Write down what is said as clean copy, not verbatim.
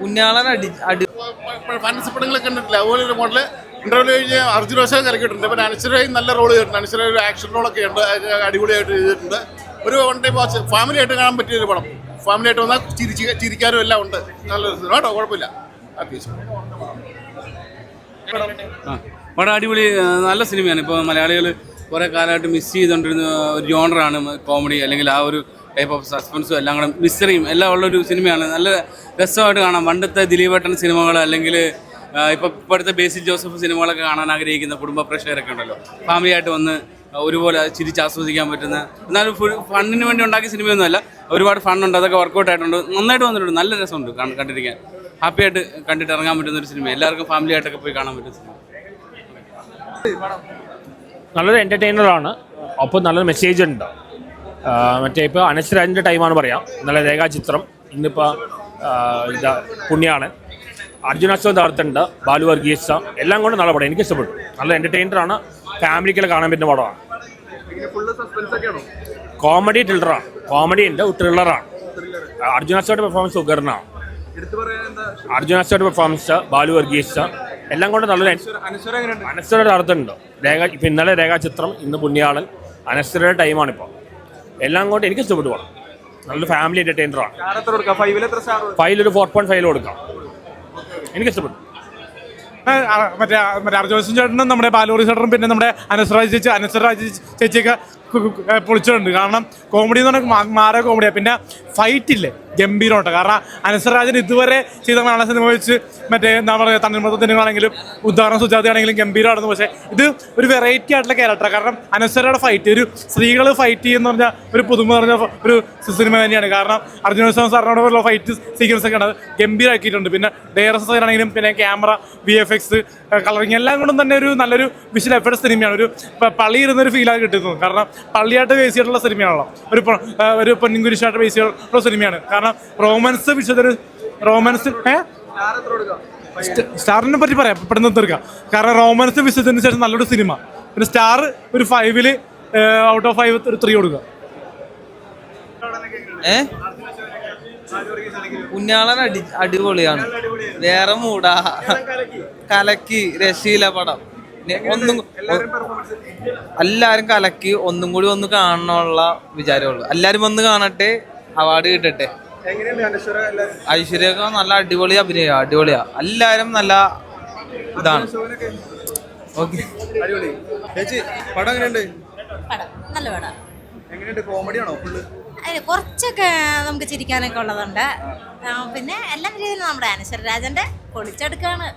പുണ്യാളൻ അടി ഫാൻസി പടങ്ങളൊക്കെ കണ്ടിട്ടില്ല. അതുപോലെ ഒരു മോഡല് ഇന്റർവ്യൂ കഴിഞ്ഞ് അർജുൻ റോഷൻ കലക്കിയിട്ടുണ്ട്. പിന്നെ അനശ്വരയും നല്ല റോൾ ചെയ്തിട്ടുണ്ട്. അനശ്വര ഒരു ആക്ഷൻ റോളൊക്കെ ഉണ്ട്, അടിപൊളിയായിട്ട് ചെയ്തിട്ടുണ്ട്. ഒരു വൺ ടൈം വാച്ച് ഫാമിലി ആയിട്ട് കാണാൻ പറ്റിയൊരു പടം. ഫാമിലി ആയിട്ട് വന്നാൽ ചിരിക്കാനും എല്ലാം ഉണ്ട്. നല്ലൊരു സിനിമ കേട്ടോ, കുഴപ്പമില്ല. പടം അടിപൊളി, നല്ല സിനിമയാണ്. ഇപ്പോൾ മലയാളികൾ കുറേ കാലമായിട്ട് മിസ് ചെയ്തുകൊണ്ടിരുന്ന ഒരു ജോണറാണ് കോമഡി, അല്ലെങ്കിൽ ആ ഒരു ടൈപ്പ് ഓഫ് സസ്പെൻസും എല്ലാം കൂടെ മിസ്റ്ററിയും എല്ലാം ഉള്ളൊരു സിനിമയാണ്. നല്ല രസമായിട്ട് കാണാം. പണ്ടത്തെ ദിലീപേട്ടൻ സിനിമകൾ അല്ലെങ്കിൽ ഇപ്പോഴത്തെ ബേസിൽ ജോസഫ് സിനിമകളൊക്കെ കാണാൻ ആഗ്രഹിക്കുന്ന കുടുംബ പ്രേക്ഷകരൊക്കെ ഉണ്ടല്ലോ. ഫാമിലിയായിട്ട് വന്ന് ഒരുപോലെ ചിരിച്ച് ആസ്വദിക്കാൻ പറ്റുന്ന, എന്നാലും ഫണ്ണിന് വേണ്ടി ഉണ്ടാക്കിയ സിനിമയൊന്നുമല്ല. ഒരുപാട് ഫണ്ണുണ്ട്, അതൊക്കെ വർക്കൗട്ട് ആയിട്ടുണ്ട്. നന്നായിട്ട് വന്നിട്ടുണ്ട്. നല്ല രസമുണ്ട് കണ്ടിരിക്കാൻ. ഹാപ്പിയായിട്ട് കണ്ടിട്ട് ഇറങ്ങാൻ പറ്റുന്ന ഒരു സിനിമ. എല്ലാവർക്കും ഫാമിലി ആയിട്ടൊക്കെ പോയി കാണാൻ പറ്റുന്ന സിനിമ. നല്ലൊരു എൻ്റർടൈനറാണ്. ഒപ്പം നല്ലൊരു മെസ്സേജ് ഉണ്ട്. മറ്റേ ഇപ്പോൾ അനശ്വരൻ്റെ ടൈമാണ് പറയാം. നല്ല രേഖാചിത്രം. ഇന്നിപ്പോൾ ഇതാ പുണ്യാളൻ, അർജുനാശ്വം തകർത്തുണ്ട്, ബാലു വർഗീസ, എല്ലാം കൊണ്ട് നല്ല പടം. എനിക്ക് ഇഷ്ടപ്പെട്ടു. നല്ല എൻ്റർടൈനറാണ്. ഫാമിലിക്കെല്ലാം കാണാൻ പറ്റുന്ന പടമാണ്. കോമഡി ത്രില്ലറാണ്. കോമഡി ഉണ്ട്, ത്രില്ലറാണ്. അർജുനാശ്വയുടെ പെർഫോമൻസ് ഉഗ്രനാണ്. അർജുനാശ്വയുടെ പെർഫോമൻസ്, ബാലു വർഗീസ, എല്ലാം കൊണ്ട് നല്ലൊരു അനശ്വരയുടെ തകർത്തുണ്ട്. ഇപ്പം ഇന്നലെ രേഖാചിത്രം, ഇന്ന് പുണ്യാളൻ, അനശ്വരയുടെ ടൈമാണിപ്പോൾ. എല്ലാം കൊണ്ട് എനിക്ക് ഇഷ്ടപ്പെട്ടു പോകണം. നല്ലൊരു ഫാമിലി എൻ്റർടൈനറാണ്. 5 4.5 കൊടുക്കാം. എനിക്ക് ഇഷ്ടപ്പെട്ടു. മറ്റേ അർജുൻ ചേട്ടനും നമ്മുടെ ബാലൂറി ചേട്ടനും പിന്നെ നമ്മുടെ അനശ്വര ചേച്ചിയൊക്കെ പൊളിച്ചിട്ടുണ്ട്. കാരണം കോമഡി എന്ന് പറഞ്ഞാൽ മാറ കോമഡിയാണ്. പിന്നെ ഫൈറ്റ് ഇല്ലേ ഗംഭീരമുണ്ട്. കാരണം അനശ്വരരാജൻ ഇതുവരെ ചെയ്ത മലയാള സിനിമ വെച്ച് മറ്റേ എന്താ പറയുക തണ്ണിമത്തത്തിനാണെങ്കിലും ഉദാഹരണ സുജാതയാണെങ്കിലും ഗംഭീരമായിരുന്നു. പക്ഷേ ഇത് ഒരു വെറൈറ്റി ആയിട്ടുള്ള ക്യാരക്ടറാണ്. കാരണം അനശ്വരയുടെ ഫൈറ്റ്, ഒരു സ്ത്രീകൾ ഫൈറ്റ് ചെയ്യുന്ന പറഞ്ഞാൽ ഒരു പുതുമ പറഞ്ഞ ഒരു സിനിമ തന്നെയാണ്. കാരണം അർജുന സാറിനോടുള്ള ഫൈറ്റ് സീക്വൻസ് ഒക്കെ ആണ് ഗംഭീരമാക്കിയിട്ടുണ്ട്. പിന്നെ ഡയറക്ടർ ആണെങ്കിലും പിന്നെ ക്യാമറ, VFX, കളറിങ് എല്ലാം കൊണ്ടും തന്നെ ഒരു നല്ലൊരു വിഷ്വൽ എഫക്ട് സിനിമയാണ്. ഒരു പള്ളി ഇരുന്നൊരു ഫീലാണ് കിട്ടുന്നത്. കാരണം പള്ളിയായിട്ട് ബേസ് ചെയ്തിട്ടുള്ള സിനിമയാണല്ലോ. ഒരു പൊന്നിൻകുരിശായിട്ട് ബേസ് ചെയ്തിട്ടുള്ള സിനിമയാണ്. കാരണം റോമൻസ് വിഷയത്തിന് സ്റ്റാറിനെ പറ്റി പറയാം പെട്ടെന്ന് തീർക്കാം. കാരണം റോമൻസ് വിഷയത്തിന് ശേഷം നല്ലൊരു സിനിമ. പിന്നെ സ്റ്റാർ ഒരു 5 ഔട്ട് ഓഫ് 5 ഒരു 3 കൊടുക്കുക. പുണ്യാളൻ അടിപൊളിയാണ്. വേറെ മൂടാ, കലക്കി, രശീല പടം. എല്ലാരും കലക്കി. ഒന്നും കൂടി ഒന്ന് കാണാനുള്ള വിചാരമുള്ളൂ. എല്ലാരും വന്ന് കാണട്ടെ, അവാർഡ് കിട്ടട്ടെ. ഐശ്വര്യൊക്കെ നല്ല അടിപൊളി അടിപൊളിയാ. എല്ലാരും നല്ല ഇതാണ്. ഓക്കെ, പടം എങ്ങനെയുണ്ട്? നല്ല പടം. എങ്ങനെയുണ്ട്? കോമഡിയാണോ ഫുള്ള്? കുറച്ചൊക്കെ നമുക്ക് ചിരിക്കാനൊക്കെ ഉള്ളതുണ്ട്. പിന്നെ എല്ലാ രീതിയിലും നമ്മുടെ അനശ്വര രാജന്റെ പൊളിച്ചെടുക്കാണ്.